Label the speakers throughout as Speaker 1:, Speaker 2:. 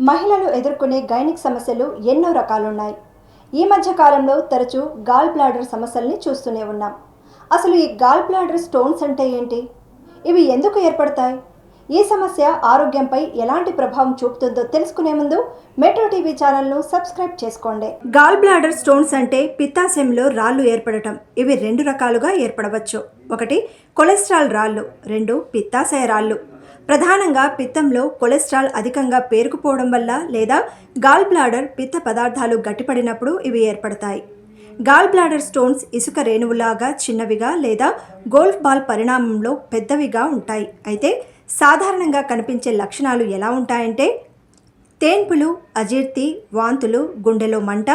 Speaker 1: మహిళలు ఎదుర్కొనే గైనిక్ సమస్యలు ఎన్నో రకాలున్నాయి. ఈ మధ్య కాలంలో తరచూ గాల్ బ్లాడర్ సమస్యల్ని చూస్తూనే ఉన్నాం. అసలు ఈ గాల్ బ్లాడర్ స్టోన్స్ అంటే ఏంటి? ఇవి ఎందుకు ఏర్పడతాయి? ఈ సమస్య ఆరోగ్యంపై ఎలాంటి ప్రభావం చూపుతుందో తెలుసుకునే ముందు మెట్రో టీవీ ఛానల్ను సబ్స్క్రైబ్ చేసుకోండి. గాల్ బ్లాడర్ స్టోన్స్ అంటే పిత్తాశయంలో రాళ్ళు ఏర్పడటం. ఇవి రెండు రకాలుగా ఏర్పడవచ్చు. ఒకటి కొలెస్ట్రాల్ రాళ్ళు, రెండు పిత్తాశయ రాళ్ళు. ప్రధానంగా పిత్తంలో కొలెస్ట్రాల్ అధికంగా పేరుకుపోవడం వల్ల లేదా గాల్ బ్లాడర్ పిత్త పదార్థాలు గట్టిపడినప్పుడు ఇవి ఏర్పడతాయి. గాల్ బ్లాడర్ స్టోన్స్ ఇసుక రేణువులాగా చిన్నవిగా లేదా గోల్ఫ్ బాల్ పరిణామంలో పెద్దవిగా ఉంటాయి. అయితే సాధారణంగా కనిపించే లక్షణాలు ఎలా ఉంటాయంటే తేన్పులు, అజీర్తి, వాంతులు, గుండెలో మంట,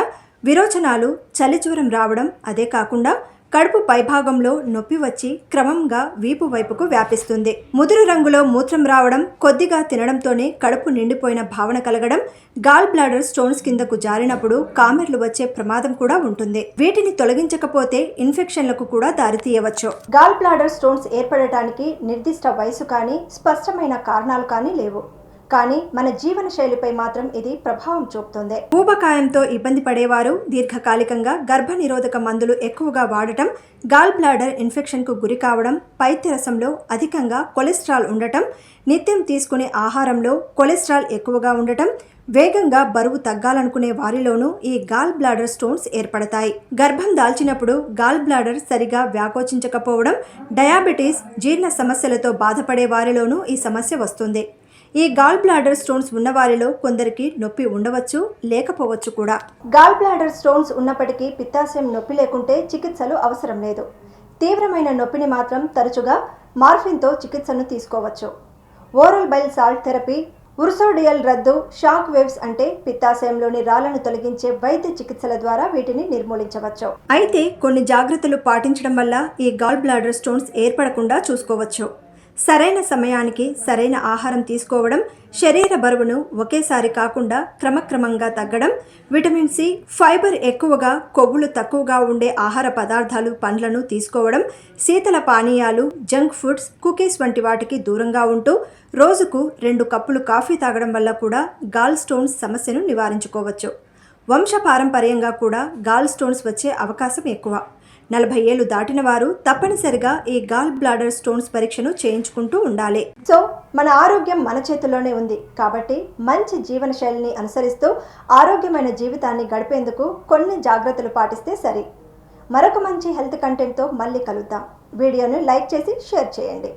Speaker 1: విరోచనాలు, చలిజ్వరం రావడం, అదే కాకుండా కడుపు పైభాగంలో నొప్పి వచ్చి క్రమంగా వీపు వైపుకు వ్యాపిస్తుంది. ముదురు రంగులో మూత్రం రావడం, కొద్దిగా తినడంతోనే కడుపు నిండిపోయిన భావన కలగడం, గాల్ బ్లాడర్ స్టోన్స్ కిందకు జారినప్పుడు కామెర్లు వచ్చే ప్రమాదం కూడా ఉంటుంది. వీటిని తొలగించకపోతే ఇన్ఫెక్షన్లకు కూడా దారితీయవచ్చు. గాల్ బ్లాడర్ స్టోన్స్ ఏర్పడటానికి నిర్దిష్ట వయసు కానీ స్పష్టమైన కారణాలు కానీ లేవు. కానీ మన జీవన శైలిపై మాత్రం ఇది ప్రభావం చూపుతుంది. ఊబకాయంతో ఇబ్బంది పడేవారు, దీర్ఘకాలికంగా గర్భనిరోధక మందులు ఎక్కువగా వాడటం, గాల్ బ్లాడర్ ఇన్ఫెక్షన్కు గురి కావడం, పైత్యరసంలో అధికంగా కొలెస్ట్రాల్ ఉండటం, నిత్యం తీసుకునే ఆహారంలో కొలెస్ట్రాల్ ఎక్కువగా ఉండటం, వేగంగా బరువు తగ్గాలనుకునే వారిలోనూ ఈ గాల్ బ్లాడర్ స్టోన్స్ ఏర్పడతాయి. గర్భం దాల్చినప్పుడు గాల్ బ్లాడర్ సరిగా వ్యాకోచించకపోవడం, డయాబెటీస్, జీర్ణ సమస్యలతో బాధపడే వారిలోనూ ఈ సమస్య వస్తుంది. ఈ గాల్ బ్లాడర్ స్టోన్స్ ఉన్నవారిలో కొందరికి నొప్పి ఉండవచ్చు, లేకపోవచ్చు కూడా. గాల్ బ్లాడర్ స్టోన్స్ ఉన్నప్పటికీ పిత్తాశయం నొప్పి లేకుంటే చికిత్సలు అవసరం లేదు. తీవ్రమైన నొప్పిని మాత్రం తరచుగా మార్ఫిన్తో చికిత్సను తీసుకోవచ్చు. ఓరల్ బైల్ సాల్ట్ థెరపీ, ఉర్సోడియల్ రద్దు, షాక్ వేవ్స్ అంటే పిత్తాశయంలోని రాళ్లను తొలగించే వైద్య చికిత్సల ద్వారా వీటిని నిర్మూలించవచ్చు. అయితే కొన్ని జాగ్రత్తలు పాటించడం వల్ల ఈ గాల్ బ్లాడర్ స్టోన్స్ ఏర్పడకుండా చూసుకోవచ్చు. సరైన సమయానికి సరైన ఆహారం తీసుకోవడం, శరీర బరువును ఒకేసారి కాకుండా క్రమక్రమంగా తగ్గడం, విటమిన్ సి, ఫైబర్ ఎక్కువగా, కొవ్వులు తక్కువగా ఉండే ఆహార పదార్థాలు, పండ్లను తీసుకోవడం, శీతల పానీయాలు, జంక్ ఫుడ్స్, కుకీస్ వంటి వాటికి దూరంగా ఉంటూ రోజుకు 2 కప్పులు కాఫీ తాగడం వల్ల కూడా గాల్ స్టోన్స్ సమస్యను నివారించుకోవచ్చు. వంశపారంపర్యంగా కూడా గాల్ స్టోన్స్ వచ్చే అవకాశం ఎక్కువ. 40 ఏళ్లు దాటిన వారు తప్పనిసరిగా ఈ గాల్ బ్లాడర్ స్టోన్స్ పరీక్షను చేయించుకుంటూ ఉండాలి. సో మన ఆరోగ్యం మన చేతుల్లోనే ఉంది. కాబట్టి మంచి జీవన శైలిని అనుసరిస్తూ ఆరోగ్యమైన జీవితాన్ని గడిపేందుకు కొన్ని జాగ్రత్తలు పాటిస్తే సరి. మరొక మంచి హెల్త్ కంటెంట్తో మళ్ళీ కలుద్దాం. వీడియోను లైక్ చేసి షేర్ చేయండి.